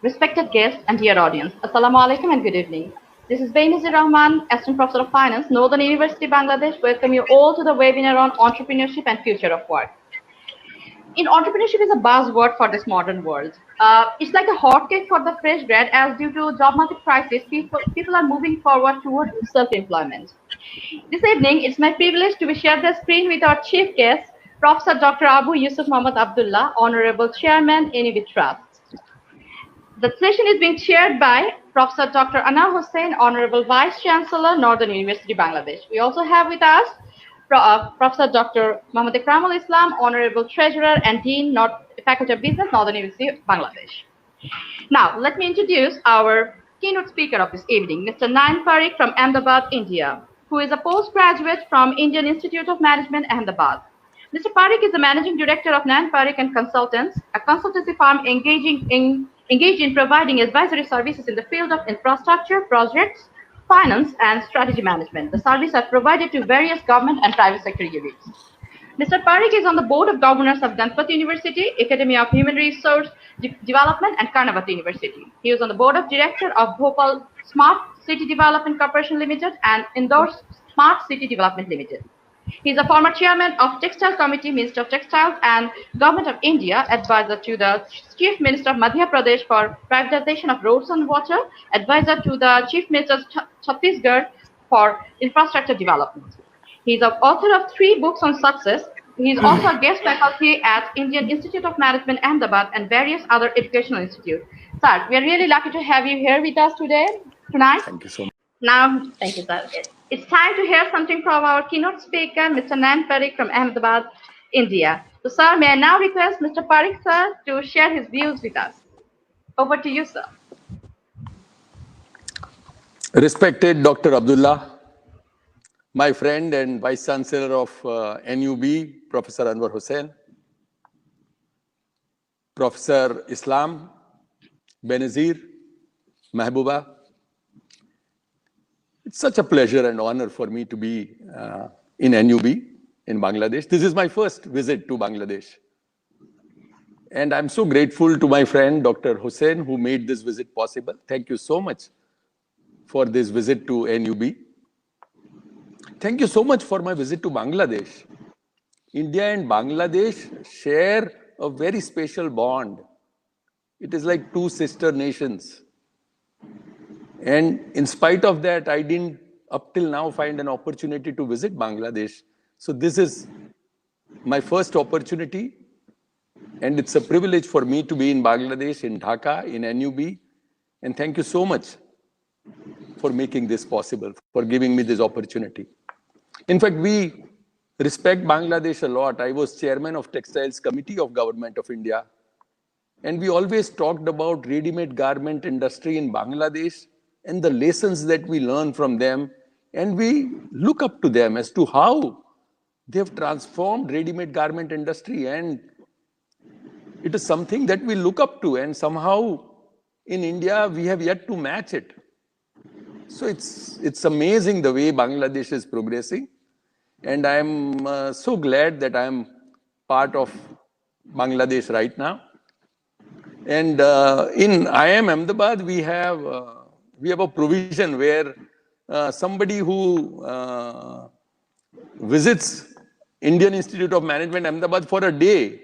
respected guests, and dear audience. Assalamu alaikum and good evening. This is Bainazir Rahman, Assistant Professor of Finance, Northern University, Bangladesh. Welcome you all to the webinar on entrepreneurship and future of work. Entrepreneurship is a buzzword for this modern world. It's like a hotcake for the fresh grad, as due to job market crisis, people are moving forward towards self-employment. This evening, it's my privilege to be shared the screen with our chief guest, Professor Dr. Abu Yusuf Muhammad Abdullah, Honorable Chairman, NUB Trust. The session is being chaired by Professor Dr. Anar Hussain, Honorable Vice Chancellor, Northern University, Bangladesh. We also have with us Professor Dr. Muhammad Ikramul Islam, Honorable Treasurer and Dean, Faculty of Business, Northern University, Bangladesh. Now, let me introduce our keynote speaker of this evening, Mr. Nayan Parikh from Ahmedabad, India, who is a postgraduate from Indian Institute of Management, Ahmedabad. Mr. Parikh is the Managing Director of Nayan Parikh and Consultants, a consultancy firm engaged in providing advisory services in the field of infrastructure, projects, finance, and strategy management. The services are provided to various government and private sector units. Mr. Parikh is on the Board of Governors of Ganpati University, Academy of Human Resource Development, and Karnavati University. He is on the Board of Directors of Bhopal Smart City Development Corporation Limited and Indore Smart City Development Limited. He is a former chairman of Textile Committee, Minister of Textiles and Government of India, advisor to the Chief Minister of Madhya Pradesh for privatization of roads and water, advisor to the Chief Minister of Chhattisgarh for infrastructure development. He is the author of 3 books on success. He is also a guest faculty at Indian Institute of Management, Ahmedabad, and various other educational institutes. Sir, we are really lucky to have you here with us tonight. Thank you so much. Now, thank you, sir. It's time to hear something from our keynote speaker, Mr. Nayan Parikh from Ahmedabad, India. So, sir, may I now request Mr. Parikh, sir, to share his views with us. Over to you, sir. Respected Dr. Abdullah, my friend and Vice Chancellor of NUB, Professor Anwar Hussain, Professor Islam, Benazir, Mahbuba. It's such a pleasure and honor for me to be in NUB in Bangladesh. This is my first visit to Bangladesh. And I'm so grateful to my friend, Dr. Hussain, who made this visit possible. Thank you so much for this visit to NUB. Thank you so much for my visit to Bangladesh. India and Bangladesh share a very special bond. It is like 2 sister nations. And in spite of that, I didn't up till now find an opportunity to visit Bangladesh. So this is my first opportunity. And it's a privilege for me to be in Bangladesh, in Dhaka, in NUB. And thank you so much for making this possible, for giving me this opportunity. In fact, we respect Bangladesh a lot. I was chairman of Textiles Committee of Government of India. And we always talked about ready-made garment industry in Bangladesh and the lessons that we learn from them. And we look up to them as to how they have transformed ready-made garment industry. And it is something that we look up to. And somehow in India, we have yet to match it. So it's amazing the way Bangladesh is progressing. And I'm so glad that I'm part of Bangladesh right now. And in IIM Ahmedabad, we have a provision where somebody who visits Indian Institute of Management Ahmedabad for a day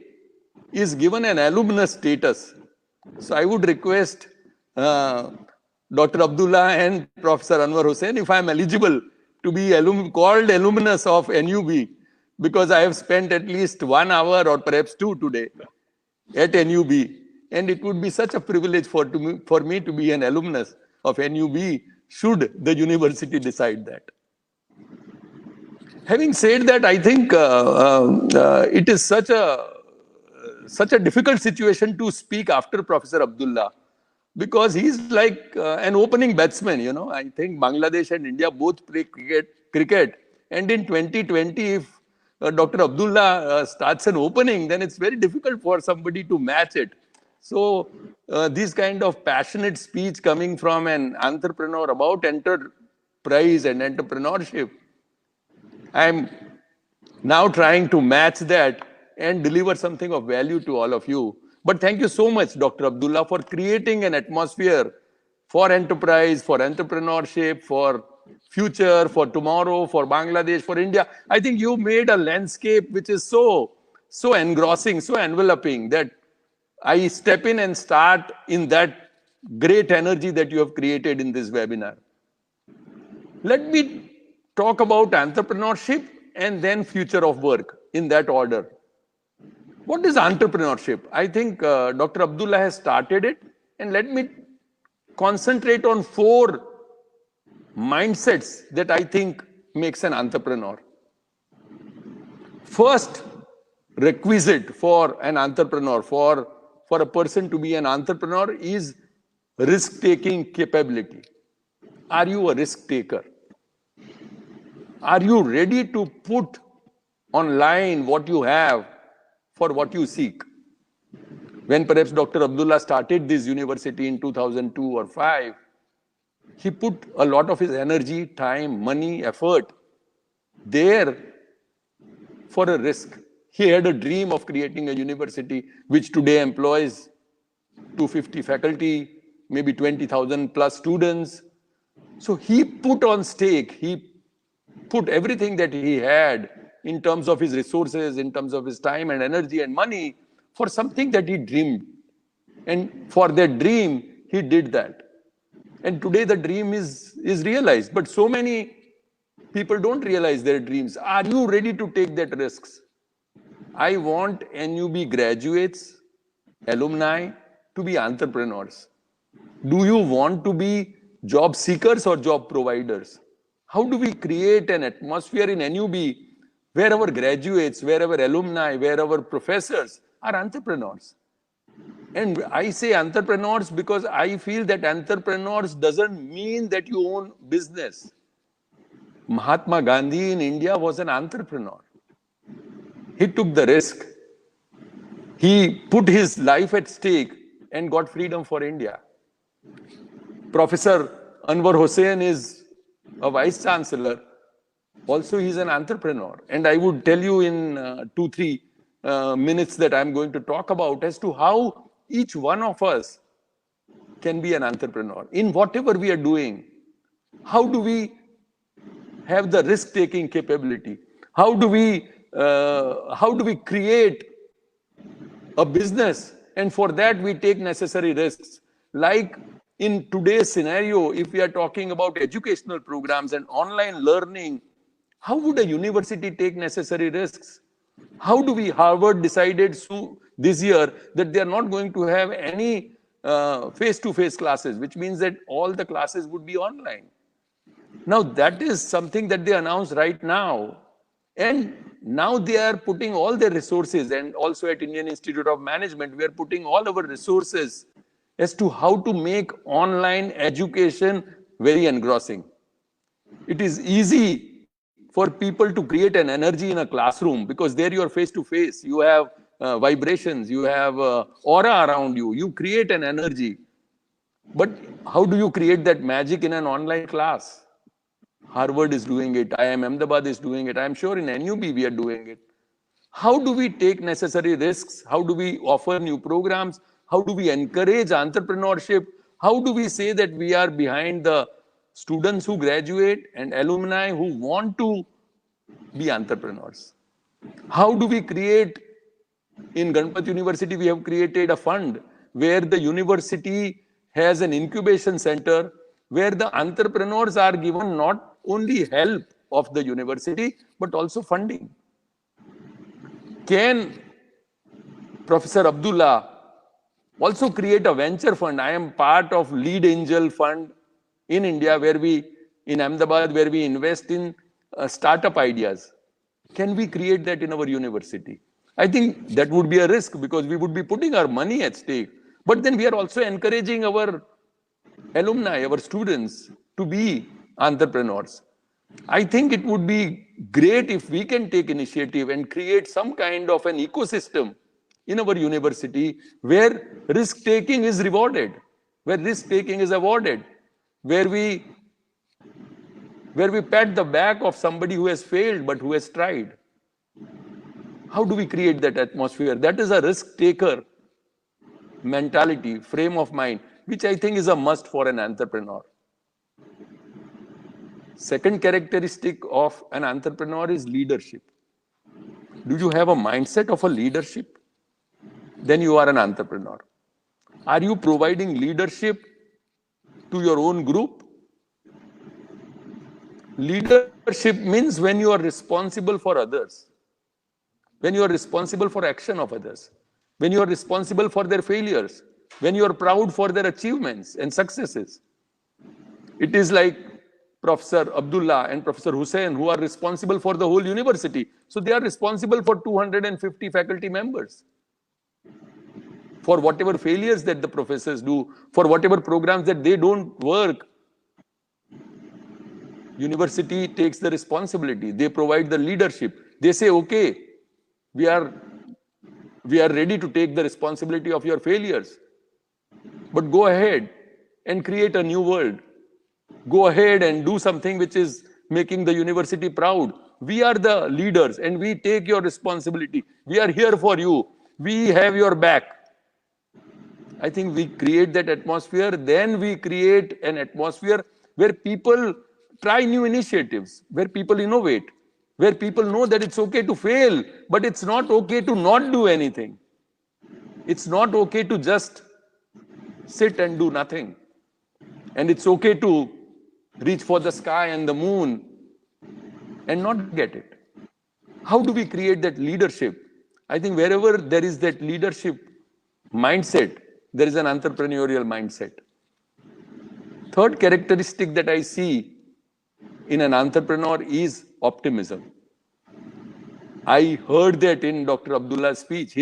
is given an alumnus status. So I would request Dr. Abdullah and Professor Anwar Hussain if I'm eligible to be called alumnus of NUB, because I have spent at least 1 hour or perhaps 2 today at NUB. And it would be such a privilege for me to be an alumnus of NUB should the university decide that. Having said that, I think it is such a difficult situation to speak after Professor Abdullah, because he's like an opening batsman, you know. I think Bangladesh and India both play cricket. And in 2020, if Dr. Abdullah starts an opening, then it's very difficult for somebody to match it. So this kind of passionate speech coming from an entrepreneur about enterprise and entrepreneurship, I'm now trying to match that and deliver something of value to all of you. But thank you so much, Dr. Abdullah, for creating an atmosphere for enterprise, for entrepreneurship, for future, for tomorrow, for Bangladesh, for India. I think you made a landscape which is so engrossing, so enveloping that I step in and start in that great energy that you have created in this webinar. Let me talk about entrepreneurship and then future of work in that order. What is entrepreneurship? I think Dr. Abdullah has started it, and let me concentrate on 4 mindsets that I think makes an entrepreneur. First requisite for an entrepreneur, for a person to be an entrepreneur, is risk-taking capability. Are you a risk taker? Are you ready to put online what you have for what you seek? When perhaps Dr. Abdullah started this university in 2002 or 5, he put a lot of his energy, time, money, effort there for a risk. He had a dream of creating a university which today employs 250 faculty, maybe 20,000 plus students. So he put on stake, he put everything that he had in terms of his resources, in terms of his time and energy and money for something that he dreamed. And for that dream, he did that. And today the dream is realized. But so many people don't realize their dreams. Are you ready to take that risks? I want NUB graduates, alumni to be entrepreneurs. Do you want to be job seekers or job providers? How do we create an atmosphere in NUB where our graduates, where our alumni, where our professors are entrepreneurs? And I say entrepreneurs because I feel that entrepreneurs doesn't mean that you own business. Mahatma Gandhi in India was an entrepreneur. He took the risk. He put his life at stake and got freedom for India. Professor Anwar Hussain is a vice chancellor. Also, he's an entrepreneur. And I would tell you in 2-3 minutes that I'm going to talk about as to how each one of us can be an entrepreneur in whatever we are doing. How do we have the risk-taking capability? How do we create a business? And for that, we take necessary risks. Like in today's scenario, if we are talking about educational programs and online learning, how would a university take necessary risks? How do we? Harvard decided this year that they are not going to have any face-to-face classes, which means that all the classes would be online. Now, that is something that they announced right now. And now they are putting all their resources, and also at Indian Institute of Management, we are putting all our resources as to how to make online education very engrossing. It is easy for people to create an energy in a classroom because there you are face to face. You have vibrations, you have aura around you. You create an energy. But how do you create that magic in an online class? Harvard is doing it. IIM Ahmedabad is doing it. I'm sure in NUB we are doing it. How do we take necessary risks? How do we offer new programs? How do we encourage entrepreneurship? How do we say that we are behind the students who graduate and alumni who want to be entrepreneurs? How do we create, in Ganpat University, we have created a fund where the university has an incubation center where the entrepreneurs are given not only help of the university, but also funding. Can Professor Abdullah also create a venture fund? I am part of Lead Angel Fund in India, in Ahmedabad, where we invest in startup ideas. Can we create that in our university? I think that would be a risk because we would be putting our money at stake. But then we are also encouraging our alumni, our students to be entrepreneurs. I think it would be great if we can take initiative and create some kind of an ecosystem in our university where risk-taking is rewarded, where risk-taking is awarded, where we pat the back of somebody who has failed but who has tried. How do we create that atmosphere? That is a risk taker mentality, frame of mind, which I think is a must for an entrepreneur. Second characteristic of an entrepreneur is leadership. Do you have a mindset of a leadership? Then you are an entrepreneur. Are you providing leadership to your own group? Leadership means when you are responsible for others, when you are responsible for action of others, when you are responsible for their failures, when you are proud for their achievements and successes. It is like Professor Abdullah and Professor Hussain, who are responsible for the whole university. So they are responsible for 250 faculty members, for whatever failures that the professors do, for whatever programs that they don't work. University takes the responsibility. They provide the leadership. They say, okay, we are ready to take the responsibility of your failures. But go ahead and create a new world. Go ahead and do something which is making the university proud. We are the leaders and we take your responsibility. We are here for you. We have your back. I think we create that atmosphere. Then we create an atmosphere where people try new initiatives, where people innovate, where people know that it's okay to fail, but it's not okay to not do anything. It's not okay to just sit and do nothing. And it's okay to reach for the sky and the moon and not get it. How do we create that leadership? I think wherever there is that leadership mindset, there is an entrepreneurial mindset. Third characteristic that I see in an entrepreneur is optimism. I heard that in Dr. Abdullah's speech.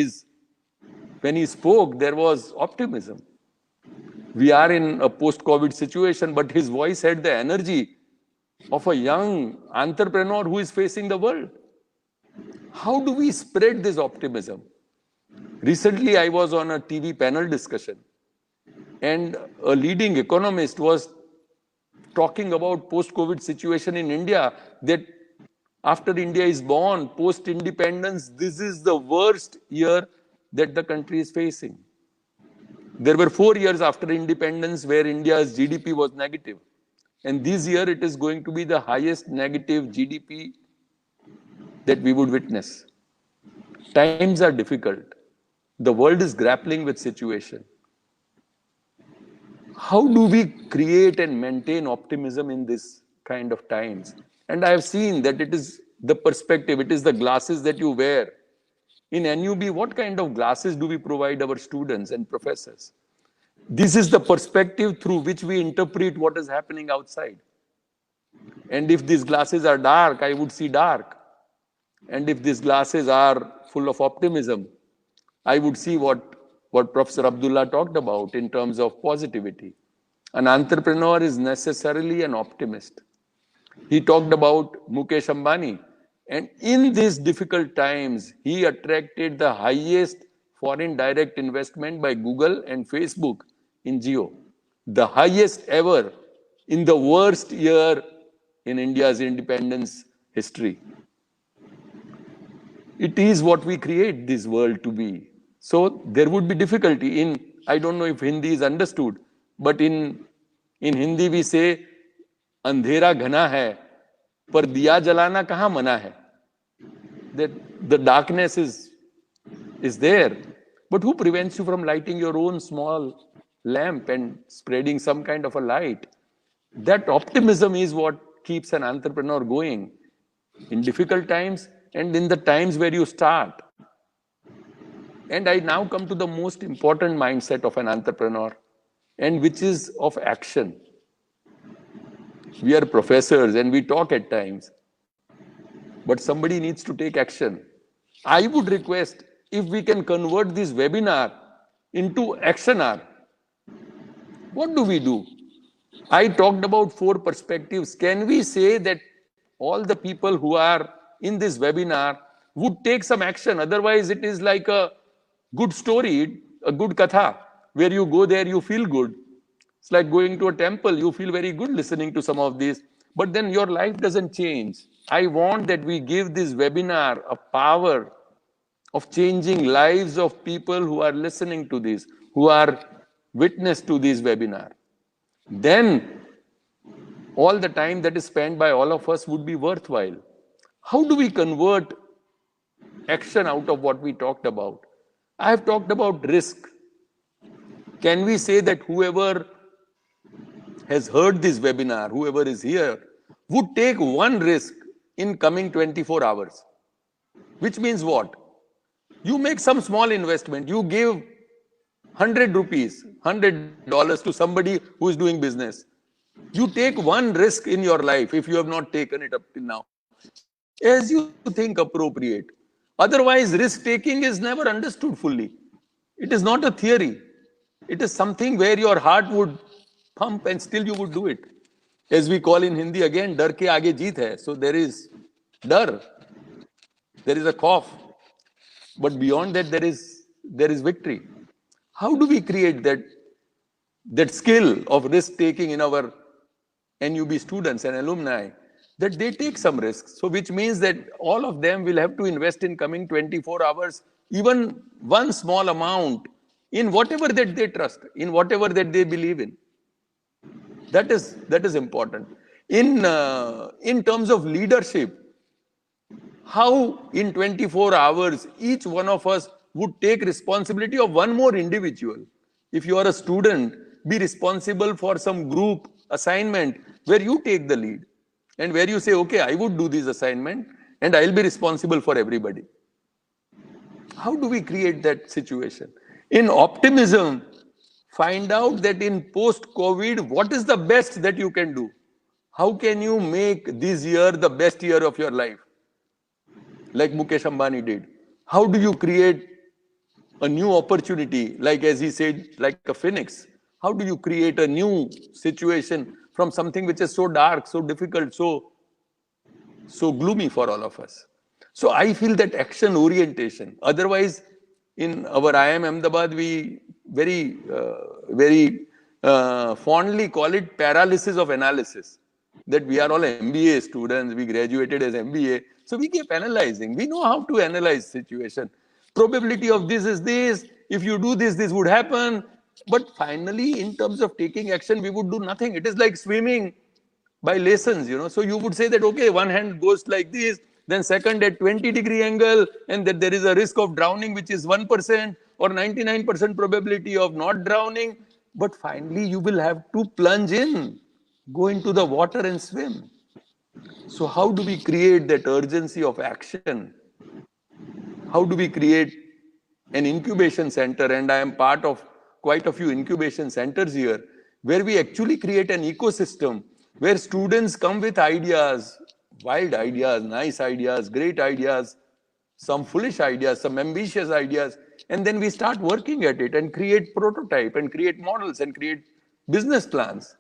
When he spoke, there was optimism. We are in a post-COVID situation, but his voice had the energy of a young entrepreneur who is facing the world. How do we spread this optimism? Recently, I was on a TV panel discussion, and a leading economist was talking about post-COVID situation in India, that after India is born, post-independence, this is the worst year that the country is facing. There were 4 years after independence where India's GDP was negative. And this year it is going to be the highest negative GDP that we would witness. Times are difficult. The world is grappling with situation. How do we create and maintain optimism in this kind of times? And I have seen that it is the perspective, it is the glasses that you wear. In NUB, what kind of glasses do we provide our students and professors? This is the perspective through which we interpret what is happening outside. And if these glasses are dark, I would see dark. And if these glasses are full of optimism, I would see what Professor Abdullah talked about in terms of positivity. An entrepreneur is necessarily an optimist. He talked about Mukesh Ambani. And in these difficult times, he attracted the highest foreign direct investment by Google and Facebook in Jio. The highest ever in the worst year in India's independence history. It is what we create this world to be. So there would be difficulty in, I don't know if Hindi is understood, but in Hindi we say, andhera ghana hai, par diya jalana kahan mana hai. That the darkness is there, but who prevents you from lighting your own small lamp and spreading some kind of a light? That optimism is what keeps an entrepreneur going in difficult times and in the times where you start. And I now come to the most important mindset of an entrepreneur, and which is of action. We are professors and we talk at times, but somebody needs to take action. I would request if we can convert this webinar into action hour. What do we do? I talked about 4 perspectives. Can we say that all the people who are in this webinar would take some action? Otherwise, it is like a good story, a good katha, where you go there, you feel good. It's like going to a temple, you feel very good listening to some of these, but then your life doesn't change. I want that we give this webinar a power of changing lives of people who are listening to this, who are witness to this webinar, then all the time that is spent by all of us would be worthwhile. How do we convert action out of what we talked about? I have talked about risk. Can we say that whoever has heard this webinar, whoever is here, would take one risk in coming 24 hours? Which means what? You make some small investment, you give 100 rupees, $100 to somebody who is doing business. You take one risk in your life if you have not taken it up till now, as you think appropriate. Otherwise, risk taking is never understood fully. It is not a theory. It is something where your heart would pump and still you would do it. As we call in Hindi again, dar ke aage jeet hai. So there is dar, there is a cough, but beyond that there is victory. How do we create that skill of risk taking in our NUB students and alumni, that they take some risks? So which means that all of them will have to invest in coming 24 hours, even one small amount, in whatever that they trust, in whatever that they believe in. That is important. In terms of leadership, how in 24 hours each one of us would take responsibility of one more individual. If you are a student, be responsible for some group assignment where you take the lead and where you say, okay, I would do this assignment and I'll be responsible for everybody. How do we create that situation? In optimism, find out that in post-COVID, what is the best that you can do? How can you make this year the best year of your life? Like Mukesh Ambani did. How do you create a new opportunity, like as he said, like a phoenix? How do you create a new situation from something which is so dark, so difficult, so gloomy for all of us? So I feel that action orientation. Otherwise, in our IIM Ahmedabad, we very fondly call it paralysis of analysis. That we are all MBA students, we graduated as MBA, so we keep analyzing. We know how to analyze situation. Probability of this is this. If you do this, this would happen. But finally, in terms of taking action, we would do nothing. It is like swimming by lessons, you know. So you would say that, okay, one hand goes like this, then second at 20-degree angle, and that there is a risk of drowning, which is 1% or 99% probability of not drowning. But finally, you will have to plunge in, go into the water and swim. So how do we create that urgency of action? How do we create an incubation center? And I am part of quite a few incubation centers here, where we actually create an ecosystem where students come with ideas, wild ideas, nice ideas, great ideas, some foolish ideas, some ambitious ideas, and then we start working at it and create prototype and create models and create business plans.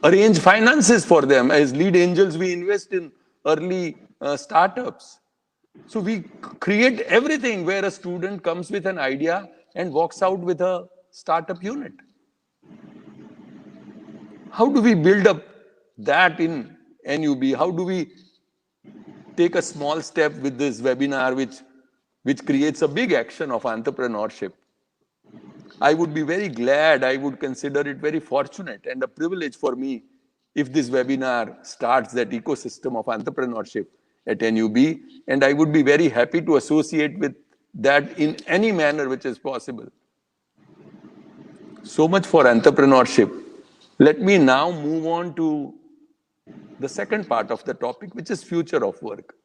Arrange finances for them. As lead angels, we invest in early startups. So we create everything where a student comes with an idea and walks out with a startup unit. How do we build up that in NUB? How do we take a small step with this webinar, which creates a big action of entrepreneurship? I would be very glad, I would consider it very fortunate and a privilege for me if this webinar starts that ecosystem of entrepreneurship at NUB, and I would be very happy to associate with that in any manner which is possible. So much for entrepreneurship. Let me now move on to the second part of the topic, which is future of work.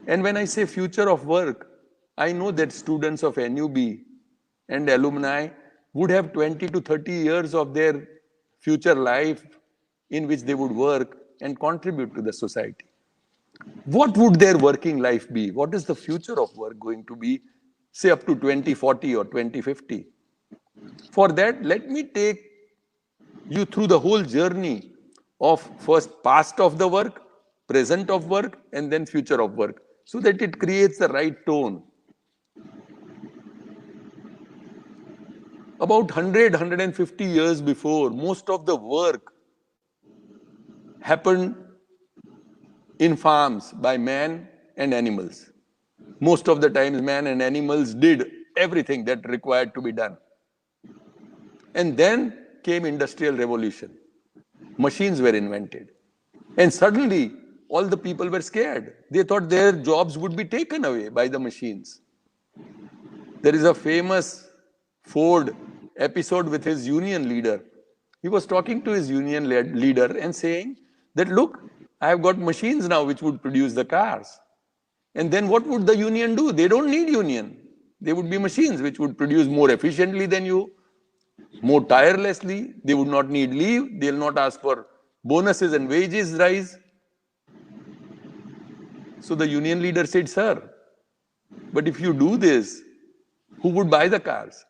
And when I say future of work, I know that students of NUB and alumni would have 20 to 30 years of their future life in which they would work and contribute to the society. What would their working life be? What is the future of work going to be, say up to 2040 or 2050? For that, let me take you through the whole journey of first past of the work, present of work, and then future of work, so that it creates the right tone. About 100, 150 years before, most of the work happened in farms by man and animals. Most of the times, man and animals did everything that required to be done. And then came industrial revolution. Machines were invented. And suddenly, all the people were scared. They thought their jobs would be taken away by the machines. There is a famous Ford episode with his union leader. He was talking to his union leader and saying that, look, I have got machines now which would produce the cars. And then what would the union do? They don't need union. They would be machines which would produce more efficiently than you, more tirelessly. They would not need leave. They'll not ask for bonuses and wages rise. So the union leader said, sir, but if you do this, who would buy the cars?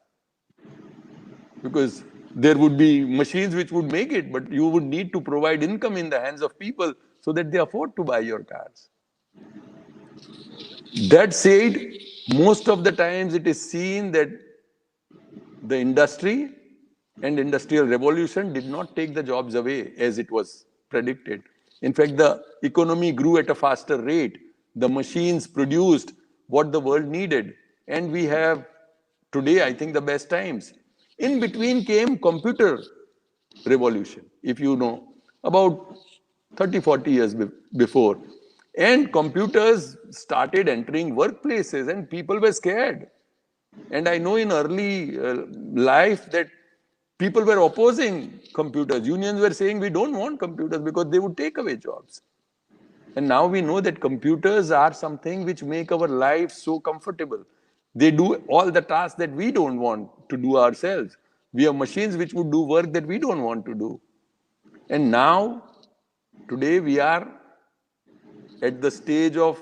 Because there would be machines which would make it, but you would need to provide income in the hands of people so that they afford to buy your cars. That said, most of the times it is seen that the industry and industrial revolution did not take the jobs away as it was predicted. In fact, the economy grew at a faster rate. The machines produced what the world needed. And we have today, I think, the best times. In between came computer revolution, if you know, about 30, 40 years before. And computers started entering workplaces and people were scared. And I know in early life that people were opposing computers. Unions were saying we don't want computers because they would take away jobs. And now we know that computers are something which make our lives so comfortable. They do all the tasks that we don't want to do ourselves. We have machines which would do work that we don't want to do. And now, today we are at the stage of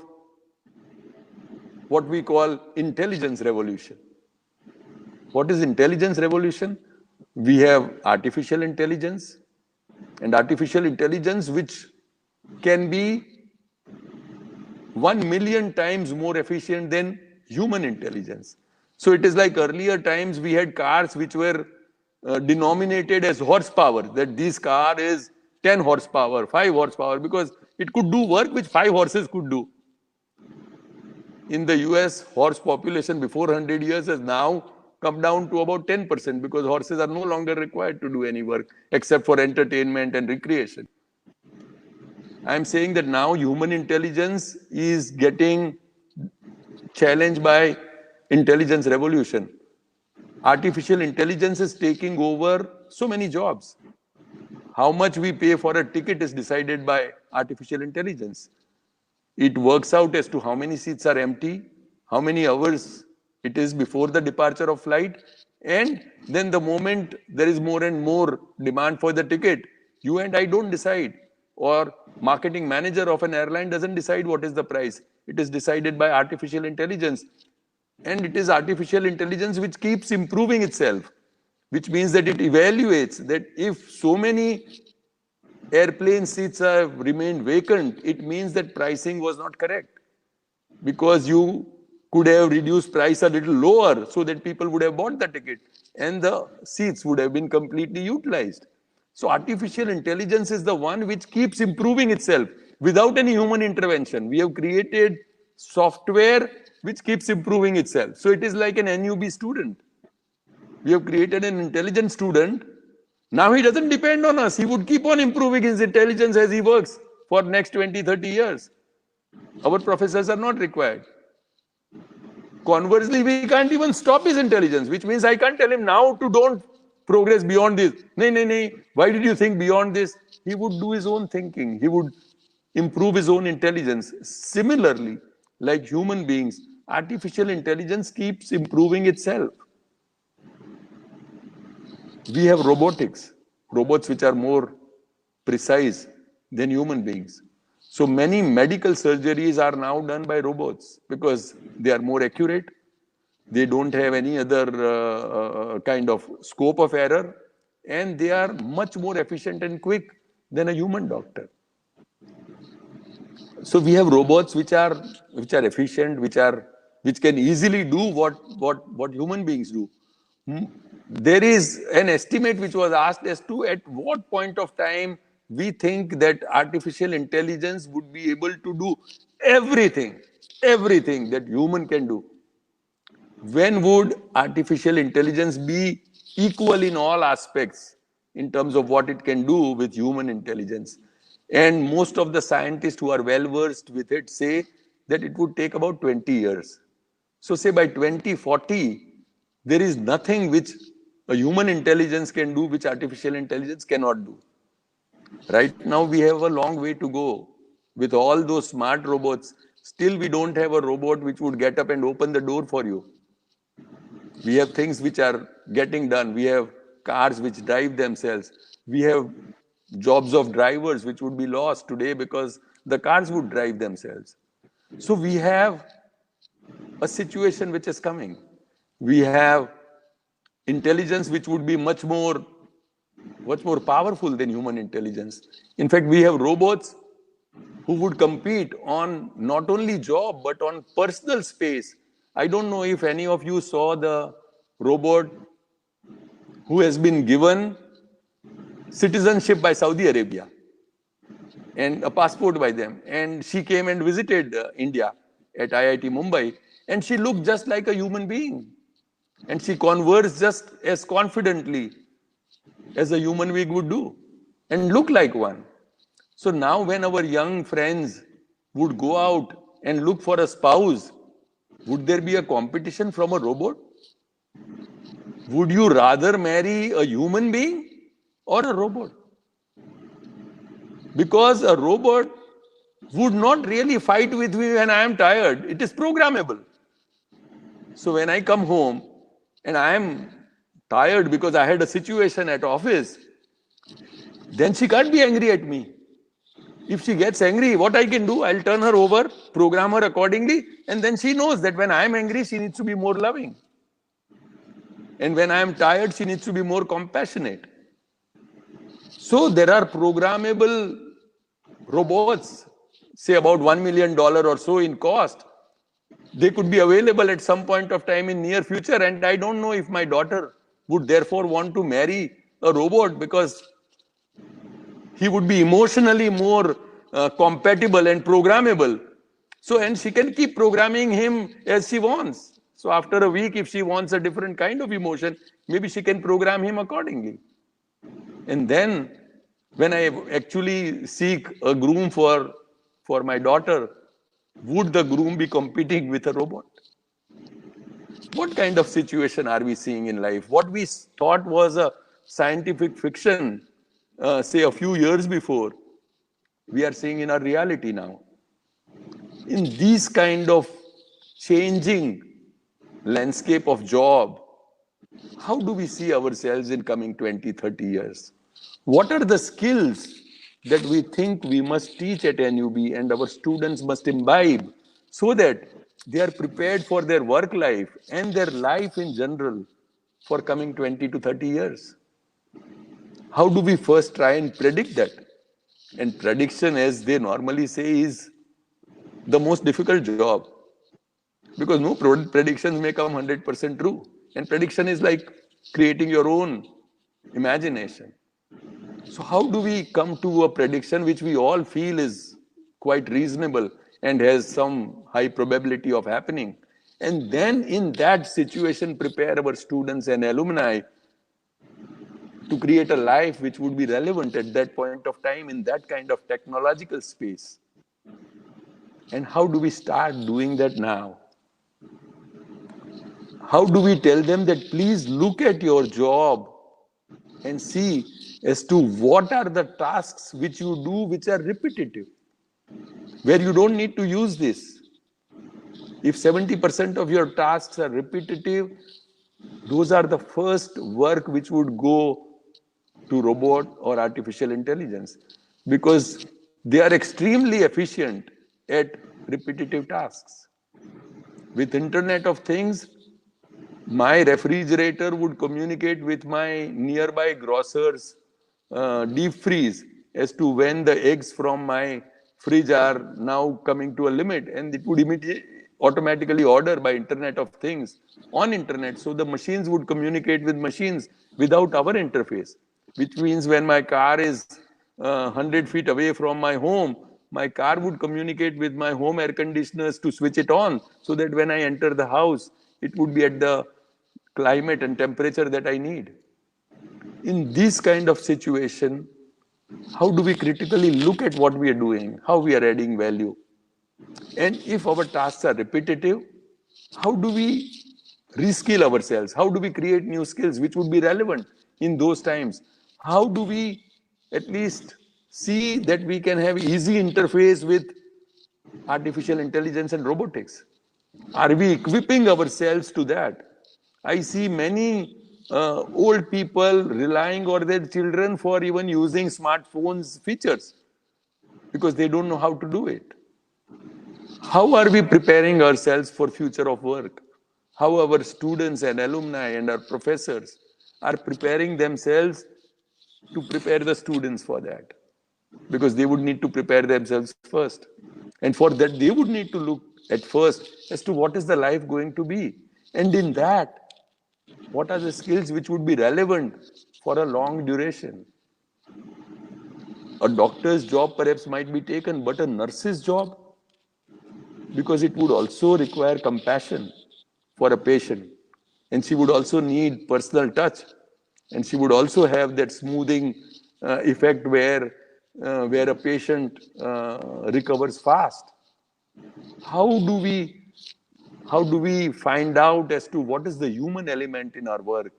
what we call intelligence revolution. What is intelligence revolution? We have artificial intelligence, and artificial intelligence which can be 1 million times more efficient than human intelligence. So it is like earlier times we had cars which were denominated as horsepower, that this car is 10 horsepower, 5 horsepower, because it could do work which 5 horses could do. In the US, horse population before 100 years has now come down to about 10% because horses are no longer required to do any work except for entertainment and recreation. I'm saying that now human intelligence is getting challenged by intelligence revolution. Artificial intelligence is taking over so many jobs. How much we pay for a ticket is decided by artificial intelligence. It works out as to how many seats are empty, how many hours it is before the departure of flight, and then the moment there is more and more demand for the ticket, you and I don't decide, or marketing manager of an airline doesn't decide what is the price. It is decided by artificial intelligence. And it is artificial intelligence which keeps improving itself, which means that it evaluates that if so many airplane seats have remained vacant, it means that pricing was not correct, because you could have reduced price a little lower so that people would have bought the ticket and the seats would have been completely utilized. So artificial intelligence is the one which keeps improving itself without any human intervention. We have created software which keeps improving itself. So it is like an NUB student. We have created an intelligent student. Now he doesn't depend on us. He would keep on improving his intelligence as he works for next 20, 30 years. Our professors are not required. Conversely, we can't even stop his intelligence, which means I can't tell him now to don't progress beyond this. No. Why did you think beyond this? He would do his own thinking. He would improve his own intelligence. Similarly, like human beings, artificial intelligence keeps improving itself. We have robotics, robots which are more precise than human beings. So many medical surgeries are now done by robots because they are more accurate. They don't have any other kind of scope of error, and they are much more efficient and quick than a human doctor. So we have robots which are efficient, which can easily do what human beings do. There is an estimate which was asked as to at what point of time we think that artificial intelligence would be able to do everything that human can do. When would artificial intelligence be equal in all aspects in terms of what it can do with human intelligence. And most of the scientists who are well versed with it say that it would take about 20 years. So say by 2040, there is nothing which a human intelligence can do which artificial intelligence cannot do. Right now, we have a long way to go with all those smart robots. Still, we don't have a robot which would get up and open the door for you. We have things which are getting done. We have cars which drive themselves. We have jobs of drivers which would be lost today because the cars would drive themselves. So we have a situation which is coming. We have intelligence which would be much more powerful than human intelligence. In fact, we have robots who would compete on not only job, but on personal space. I don't know if any of you saw the robot who has been given citizenship by Saudi Arabia and a passport by them. And she came and visited India at IIT Mumbai, and she looked just like a human being. And she conversed just as confidently as a human being would do and look like one. So now when our young friends would go out and look for a spouse, would there be a competition from a robot? Would you rather marry a human being or a robot? Because a robot would not really fight with me when I am tired. It is programmable. So when I come home and I am tired because I had a situation at office, then she can't be angry at me. If she gets angry, what I can do, I'll turn her over, program her accordingly, and then she knows that when I'm angry, she needs to be more loving. And when I'm tired, she needs to be more compassionate. So there are programmable robots, say about $1 million or so in cost. They could be available at some point of time in near future, and I don't know if my daughter would therefore want to marry a robot because he would be emotionally more compatible and programmable. So, and she can keep programming him as she wants. So after a week, if she wants a different kind of emotion, maybe she can program him accordingly. And then when I actually seek a groom for my daughter, would the groom be competing with a robot? What kind of situation are we seeing in life? What we thought was a scientific fiction, say a few years before, we are seeing in our reality now. In these kind of changing landscape of job, how do we see ourselves in coming 20, 30 years? What are the skills that we think we must teach at NUB and our students must imbibe so that they are prepared for their work life and their life in general for coming 20 to 30 years? How do we first try and predict that? And prediction, as they normally say, is the most difficult job. Because no predictions may come 100% true. And prediction is like creating your own imagination. So how do we come to a prediction which we all feel is quite reasonable and has some high probability of happening? And then in that situation, prepare our students and alumni to create a life which would be relevant at that point of time in that kind of technological space. And how do we start doing that now? How do we tell them that please look at your job and see as to what are the tasks which you do which are repetitive, where you don't need to use this. If 70% of your tasks are repetitive, those are the first work which would go to robot or artificial intelligence, because they are extremely efficient at repetitive tasks. With Internet of Things, my refrigerator would communicate with my nearby grocer's deep freeze as to when the eggs from my fridge are now coming to a limit, and it would immediately automatically order by Internet of Things on internet. So the machines would communicate with machines without our interface, which means when my car is 100 feet away from my home, my car would communicate with my home air conditioners to switch it on, so that when I enter the house, it would be at the climate and temperature that I need. in this kind of situation, how do we critically look at what we are doing, how we are adding value? And if our tasks are repetitive, how do we reskill ourselves? How do we create new skills which would be relevant in those times? How do we at least see that we can have easy interface with artificial intelligence and robotics? Are we equipping ourselves to that? I see many old people relying on their children for even using smartphones features because they don't know how to do it. How are we preparing ourselves for future of work? How our students and alumni and our professors are preparing themselves to prepare the students for that? Because they would need to prepare themselves first. And for that, they would need to look at first as to what is the life going to be. And in that, what are the skills which would be relevant for a long duration? A doctor's job perhaps might be taken, but a nurse's job, because it would also require compassion for a patient. And she would also need personal touch. And she would also have that smoothing effect where a patient recovers fast. How do we find out as to what is the human element in our work?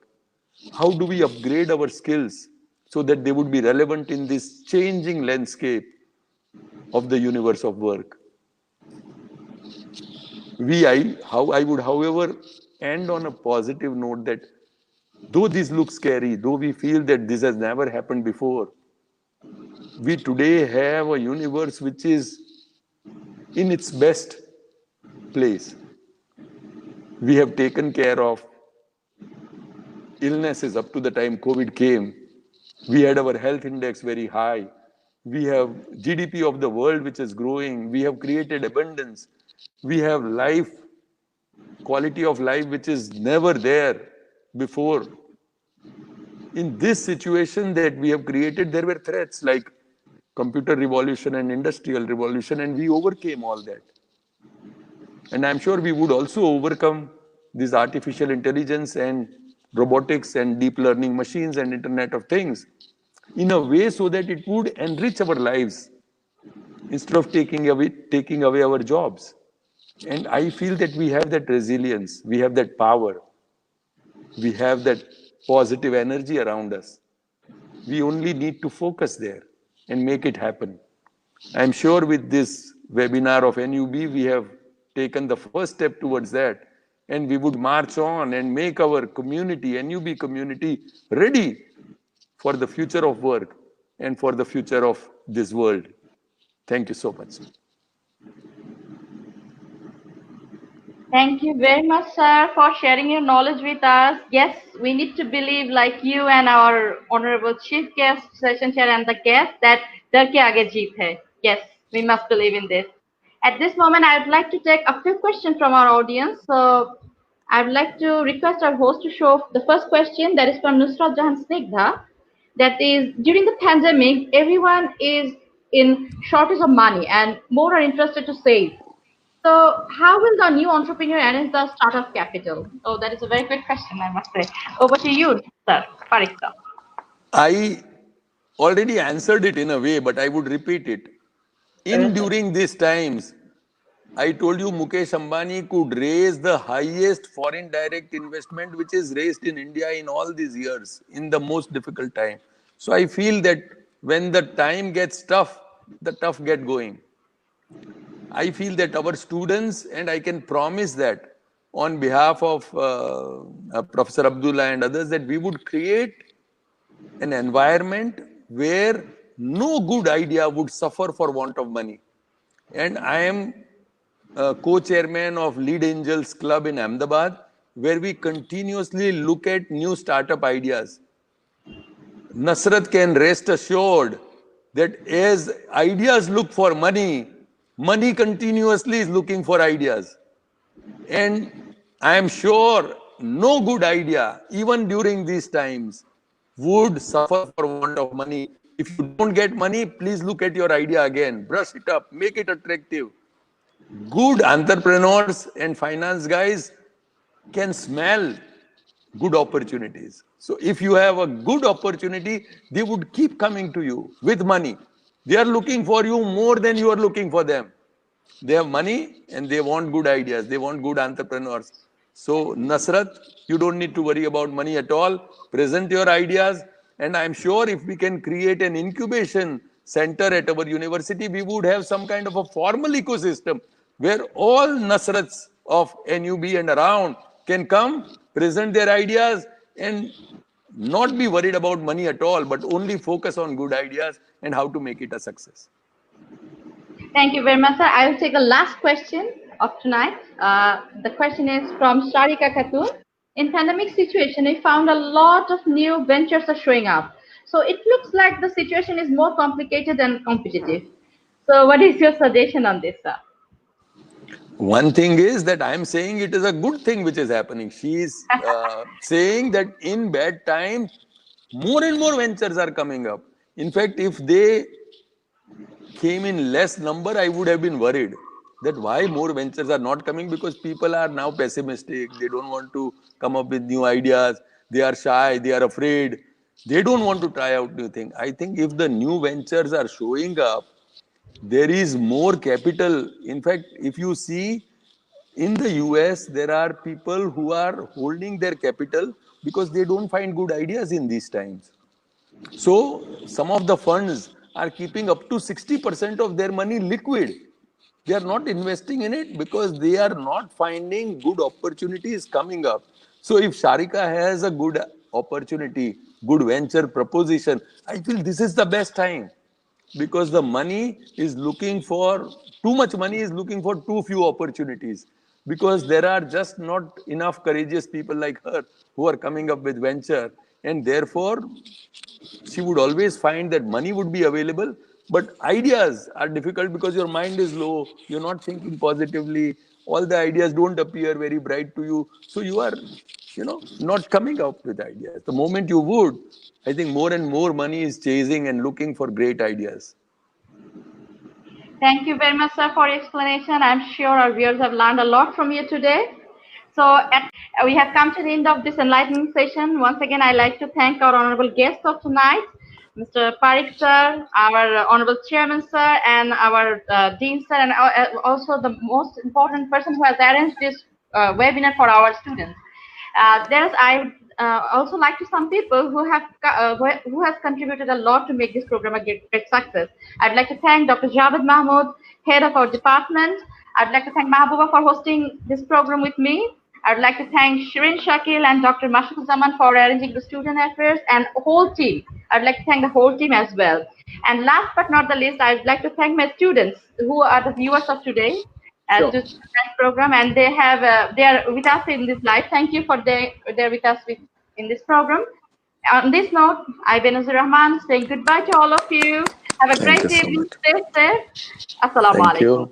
How do we upgrade our skills so that they would be relevant in this changing landscape of the universe of work? I would, however, end on a positive note that though this looks scary, though we feel that this has never happened before, we today have a universe which is in its best place. We have taken care of illnesses up to the time COVID came. We had our health index very high. We have GDP of the world which is growing. We have created abundance. We have life, quality of life which is never there before. In this situation that we have created, there were threats like computer revolution and industrial revolution, and we overcame all that. And I'm sure we would also overcome this artificial intelligence and robotics and deep learning machines and Internet of Things in a way so that it would enrich our lives instead of taking away our jobs. And I feel that we have that resilience, we have that power, we have that positive energy around us. We only need to focus there and make it happen. I'm sure with this webinar of NUB, we have taken the first step towards that, and we would march on and make our community, NUB community, ready for the future of work and for the future of this world. Thank you so much. Thank you very much, sir, for sharing your knowledge with us. Yes, we need to believe, like you and our honorable chief guest, session chair, and the guest, that dar ke aage jeet hai. Yes, we must believe in this. At this moment, I would like to take a few questions from our audience. So, I would like to request our host to show the first question, that is from Nusrat Jahan Snigdha. That is, during the pandemic, everyone is in shortage of money and more are interested to save. So, how will the new entrepreneur arrange the startup capital? Oh, that is a very good question, I must say. Over to you, sir. Parik sir. I already answered it in a way, but I would repeat it. During these times, I told you Mukesh Ambani could raise the highest foreign direct investment which is raised in India in all these years, in the most difficult time. So I feel that when the time gets tough, the tough get going. I feel that our students, and I can promise that on behalf of Professor Abdullah and others, that we would create an environment where no good idea would suffer for want of money. And I am co-chairman of Lead Angels Club in Ahmedabad, where we continuously look at new startup ideas. Nasrat can rest assured that as ideas look for money, money continuously is looking for ideas. And I am sure no good idea, even during these times, would suffer for want of money. If you don't get money, please look at your idea again, brush it up, make it attractive. Good entrepreneurs and finance guys can smell good opportunities. So if you have a good opportunity, they would keep coming to you with money. They are looking for you more than you are looking for them. They have money and they want good ideas. They want good entrepreneurs. So Nasrat, you don't need to worry about money at all. Present your ideas. And I'm sure if we can create an incubation center at our university, we would have some kind of a formal ecosystem where all Nasrats of NUB and around can come, present their ideas, and not be worried about money at all, but only focus on good ideas and how to make it a success. Thank you very much, sir. I will take the last question of tonight. The question is from Sharika Khatun. In pandemic situation, we found a lot of new ventures are showing up. So it looks like the situation is more complicated and competitive. So what is your suggestion on this, sir? One thing is that I'm saying it is a good thing which is happening. She is saying that in bad times, more and more ventures are coming up. In fact, if they came in less number, I would have been worried that why more ventures are not coming, because people are now pessimistic. They don't want to come up with new ideas. They are shy. They are afraid. They don't want to try out new things. I think if the new ventures are showing up, there is more capital. In fact, if you see in the US, there are people who are holding their capital because they don't find good ideas in these times. So some of the funds are keeping up to 60% of their money liquid. They are not investing in it because they are not finding good opportunities coming up. So if Sharika has a good opportunity, good venture proposition, I feel this is the best time, because the money is looking for, too much money is looking for too few opportunities, because there are just not enough courageous people like her who are coming up with venture, and therefore she would always find that money would be available, but ideas are difficult because your mind is low, you're not thinking positively, all the ideas don't appear very bright to you, so you are not coming up with ideas. The moment you would, I think more and more money is chasing and looking for great ideas. Thank you very much, sir, for your explanation. I'm sure our viewers have learned a lot from you today. So we have come to the end of this enlightening session. Once again, I'd like to thank our honorable guest of tonight, Mr. Parikh sir, our honorable chairman sir, and our dean sir, and also the most important person who has arranged this webinar for our students. I also like to some people who have who has contributed a lot to make this program a great success. I'd like to thank Dr. Javed Mahmood, head of our department. I'd like to thank Mahbooba for hosting this program with me. I'd like to thank Shirin Shakil and Dr. Mashuk Zaman for arranging the student affairs and the whole team. I'd like to thank the whole team as well. And last but not the least, I'd like to thank my students who are the viewers of today. Sure. To this program, and they are with us in this live. Thank you for they're with us in this program. On this note, I'm Benazir Rahman saying goodbye to all of you. Have a great evening. Stay safe. Assalamu alaikum.